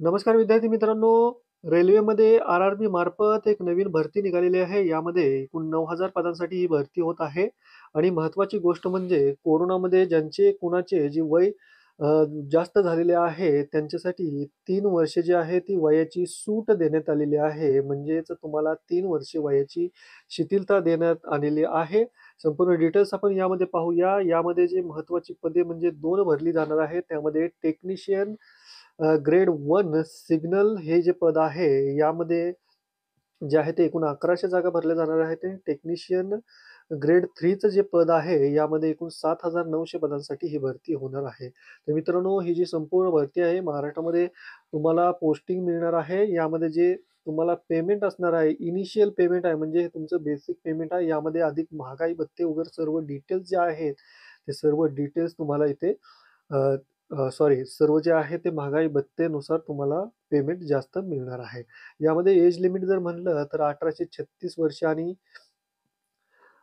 नमस्कार विद्यार्थी मित्रांनो. रेल्वेमध्ये आर-आर-बी मार्फत एक नवीन भरती निघालेली आहे. यामध्ये एकूण 9,000 पदांसाठी ही भरती होत आहे आणि महत्त्वाची गोष्ट म्हणजे कोरोनामध्ये ज्यांचे कुणाचे जे वय अ, जास्त झालेले आहे त्यांच्यासाठी 3 वर्ष जी आहे ती वयाची सूट देण्यात आलेली आहे. म्हणजेच तुम्हाला 3 वर्षे वयाची शिथिलता देण्यात आलेली आहे. संपूर्ण डिटेल्स आपण यामध्ये पाहूया. यामध्ये जे महत्त्वाची पदे म्हणजे 2 भरली जाणार आहेत. त्यामध्ये टेक्निशियन ग्रेड 1 सिग्नल हे जे पद आहे, यामध्ये जे आहे ते एकूण 1100 जागा भरल्या जाणार आहेत. ते टेक्निशियन ग्रेड 3चं जे पद आहे, यामध्ये एकूण 7,900 पदांसाठी ही भरती होणार आहे. तर मित्रांनो, ही जी संपूर्ण भरती आहे, महाराष्ट्रामध्ये तुम्हाला पोस्टिंग मिळणार आहे. यामध्ये जे तुम्हाला पेमेंट असणार आहे, इनिशियल पेमेंट आहे, म्हणजे हे तुमचं बेसिक पेमेंट आहे. यामध्ये अधिक महागाई भत्ते वगैरे सर्व डिटेल्स जे आहेत, ते सर्व डिटेल्स तुम्हाला इथे सॉरी सर्व जे आहे ते महागाई भत्तेनुसार तुम्हाला पेमेंट जास्त मिळणार आहे. यामध्ये एज लिमिट जर म्हणलं तर 1836 वर्ष आणि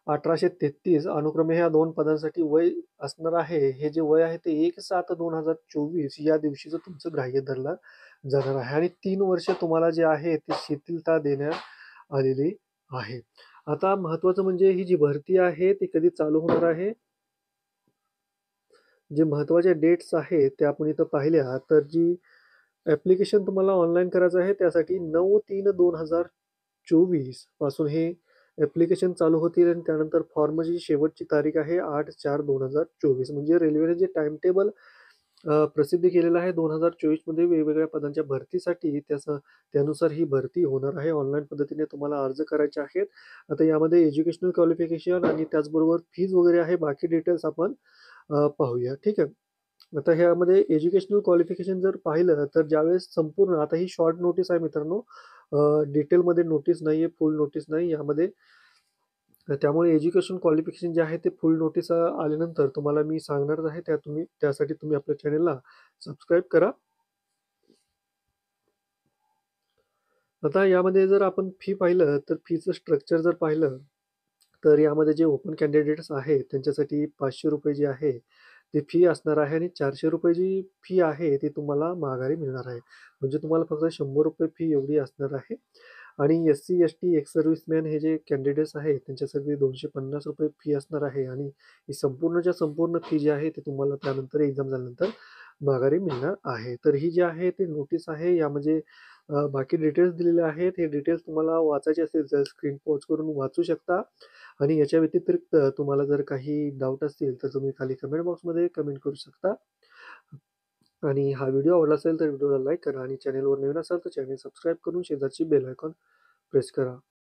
1833 अनुक्रमे ह्या 2 पदांसाठी वय असणार आहे. हे जे वय आहे ते 1/7/2024 या दिवशीचं तुमचं ग्राह्य धरलं जाणार आहे आणि 3 वर्ष तुम्हाला जे आहे ती शिथिलता देण्यात आलेली आहे. आता महत्त्वाचं म्हणजे ही जी भरती आहे ती कधी चालू होणार आहे? जे महत्त्वाच्या डेट्स आहेत त्या आपण इथं पाहिल्या तर जी ॲप्लिकेशन तुम्हाला ऑनलाईन करायचं आहे त्यासाठी 9/3/2024 पासून हे ॲप्लिकेशन चालू होतील आणि त्यानंतर फॉर्मची शेवटची तारीख आहे 8/4/2024 म्हणजे रेल्वेने जे टाईमटेबल प्रसिद्ध केलेलं आहे 2024 मध्ये वेगवेगळ्या पदांच्या भरतीसाठी त्यानुसार ही भरती होणार आहे. ऑनलाईन पद्धतीने तुम्हाला अर्ज करायचे आहेत. आता यामध्ये एज्युकेशनल क्वालिफिकेशन आणि त्याचबरोबर फीज वगैरे आहे. बाकी डिटेल्स आपण पाहूया. ठीक आहे. आता ह्यामध्ये एज्युकेशनल क्वालिफिकेशन जर पाहिलं, तर ज्यावेळेस संपूर्ण आता ही शॉर्ट नोटीस आहे मित्रांनो. डिटेलमध्ये नोटीस नाहीये, फुल नोटीस नाही यामध्ये. त्यामुळे एज्युकेशन क्वालिफिकेशन जे आहे ते फुल नोटीस आल्यानंतर तुम्हाला मी सांगणारच आहे. त्यासाठी तुम्ही आपल्या चॅनेलला सबस्क्राईब करा. आता यामध्ये जर आपण फी पाहिलं, तर फीचं स्ट्रक्चर जर पाहिलं, तर यामध्ये जे ओपन कॅन्डिडेट्स आहेत, त्यांच्यासाठी ₹500 जे आहे, ती फी असणार आहे आणि ₹400 जी फी आहे, ती तुम्हाला माघारी मिळणार आहे. म्हणजे तुम्हाला फक्त ₹100 फी एवढी असणार आहे आणि एस-सी, एस-टी, एक्स सर्व्हिसमॅन हे जे कॅन्डिडेट्स आहेत, त्यांच्यासाठी ₹250 फी असणार आहे आणि ही संपूर्णच्या संपूर्ण फी जी आहे, ती तुम्हाला त्यानंतर एक्झाम झाल्यानंतर माघारी मिळणार आहे. तर ही जी आहे ती नोटीस आहे. यामध्ये बाकी डिटेल्स दिलेले आहेत. हे डिटेल्स तुम्हाला वाचायचे असेल तर स्क्रीन पॉज करून वाचू शकता आणि याच्या व्यतिरिक्त तुम्हाला जर काही डाउट असतील तर तुम्ही खाली कमेंट बॉक्समध्ये कमेंट करू शकता. आणि हा व्हिडिओ आवडला असेल तर व्हिडिओला लाईक करा आणि चॅनेलवर नवीन असाल तर चॅनेल सबस्क्राईब करून शेजारची बेल आयकॉन प्रेस करा.